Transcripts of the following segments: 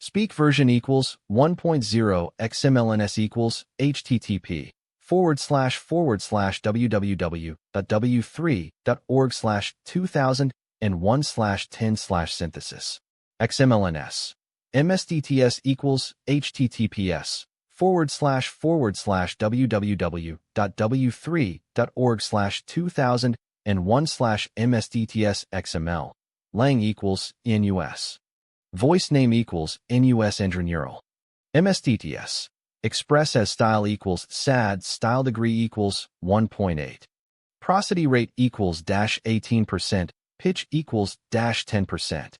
Speak version equals 1.0 XMLNS equals http://www.w3.org/2001/10/synthesis. XMLNS. MSDTS equals https://www.w3.org/2001/MSDTS Lang equals NUS. Voice name equals NUS Neural. MSDTS. Express as style equals SAD. Style degree equals 1.8. Prosody rate equals -18%. Pitch equals -10%.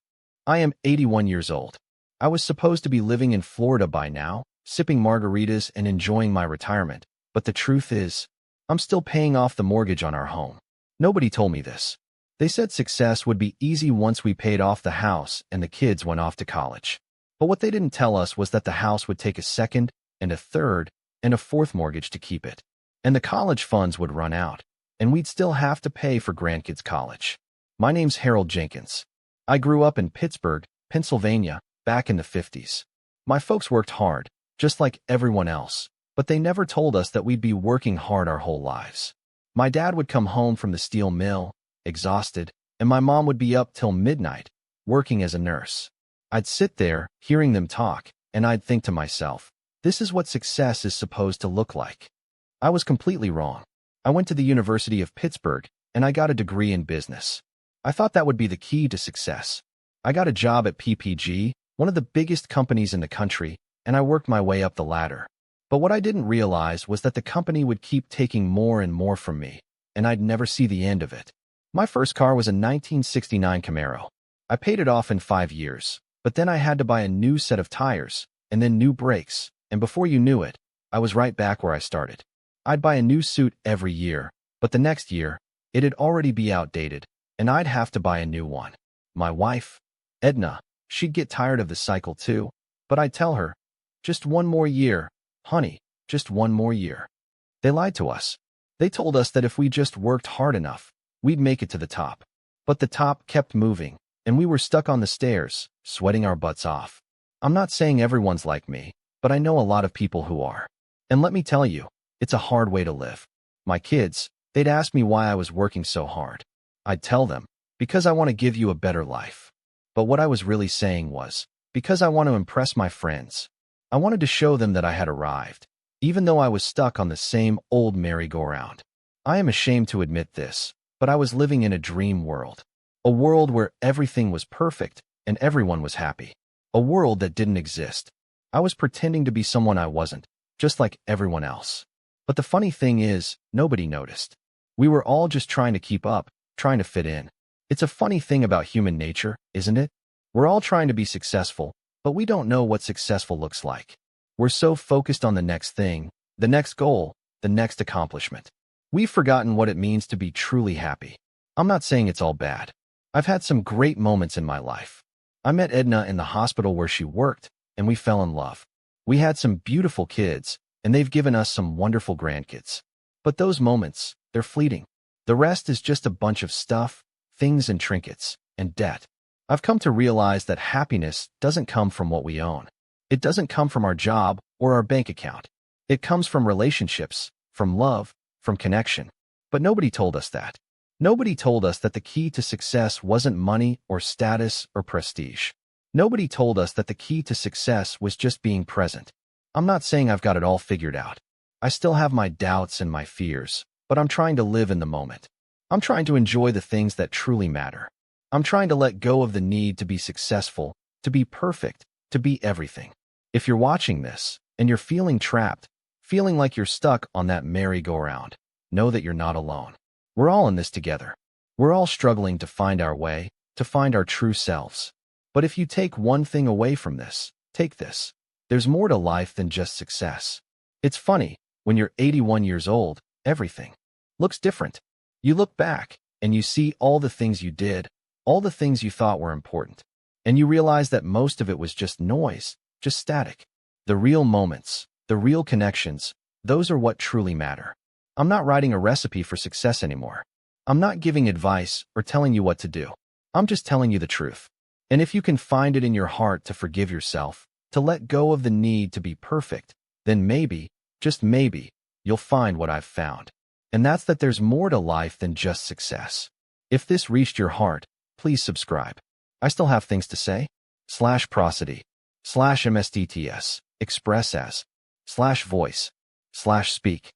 I am 81 years old. I was supposed to be living in Florida by now, sipping margaritas and enjoying my retirement. But the truth is, I'm still paying off the mortgage on our home. Nobody told me this. They said success would be easy once we paid off the house and the kids went off to college. But what they didn't tell us was that the house would take a second and a third and a fourth mortgage to keep it. And the college funds would run out, and we'd still have to pay for grandkids' college. My name's Harold Jenkins. I grew up in Pittsburgh, Pennsylvania, back in the 50s. My folks worked hard, just like everyone else, but they never told us that we'd be working hard our whole lives. My dad would come home from the steel mill, exhausted, and my mom would be up till midnight, working as a nurse. I'd sit there, hearing them talk, and I'd think to myself, this is what success is supposed to look like. I was completely wrong. I went to the University of Pittsburgh, and I got a degree in business. I thought that would be the key to success. I got a job at PPG, one of the biggest companies in the country, and I worked my way up the ladder. But what I didn't realize was that the company would keep taking more and more from me, and I'd never see the end of it. My first car was a 1969 Camaro. I paid it off in 5 years, but then I had to buy a new set of tires, and then new brakes, and before you knew it, I was right back where I started. I'd buy a new suit every year, but the next year, it'd already be outdated, and I'd have to buy a new one. My wife, Edna, she'd get tired of the cycle too, but I'd tell her, just one more year, honey, just one more year. They lied to us. They told us that if we just worked hard enough, we'd make it to the top. But the top kept moving, and we were stuck on the stairs, sweating our butts off. I'm not saying everyone's like me, but I know a lot of people who are. And let me tell you, it's a hard way to live. My kids, they'd ask me why I was working so hard. I'd tell them, because I want to give you a better life. But what I was really saying was, because I want to impress my friends. I wanted to show them that I had arrived, even though I was stuck on the same old merry-go-round. I am ashamed to admit this, but I was living in a dream world. A world where everything was perfect and everyone was happy. A world that didn't exist. I was pretending to be someone I wasn't, just like everyone else. But the funny thing is, nobody noticed. We were all just trying to keep up, trying to fit in. It's a funny thing about human nature, isn't it? We're all trying to be successful, but we don't know what successful looks like. We're so focused on the next thing, the next goal, the next accomplishment. We've forgotten what it means to be truly happy. I'm not saying it's all bad. I've had some great moments in my life. I met Edna in the hospital where she worked, and we fell in love. We had some beautiful kids, and they've given us some wonderful grandkids. But those moments, they're fleeting. The rest is just a bunch of stuff, things and trinkets, and debt. I've come to realize that happiness doesn't come from what we own. It doesn't come from our job or our bank account. It comes from relationships, from love, from connection. But nobody told us that. Nobody told us that the key to success wasn't money or status or prestige. Nobody told us that the key to success was just being present. I'm not saying I've got it all figured out. I still have my doubts and my fears, but I'm trying to live in the moment. I'm trying to enjoy the things that truly matter. I'm trying to let go of the need to be successful, to be perfect, to be everything. If you're watching this, and you're feeling trapped, feeling like you're stuck on that merry-go-round, know that you're not alone. We're all in this together. We're all struggling to find our way, to find our true selves. But if you take one thing away from this, take this. There's more to life than just success. It's funny, when you're 81 years old, everything looks different. You look back, and you see all the things you did, all the things you thought were important. And you realize that most of it was just noise, just static. The real moments, the real connections, those are what truly matter. I'm not writing a recipe for success anymore. I'm not giving advice or telling you what to do. I'm just telling you the truth. And if you can find it in your heart to forgive yourself, to let go of the need to be perfect, then maybe, just maybe, you'll find what I've found. And that's that there's more to life than just success. If this reached your heart, please subscribe. I still have things to say. /prosody, /mstts, express as, /voice, /speak.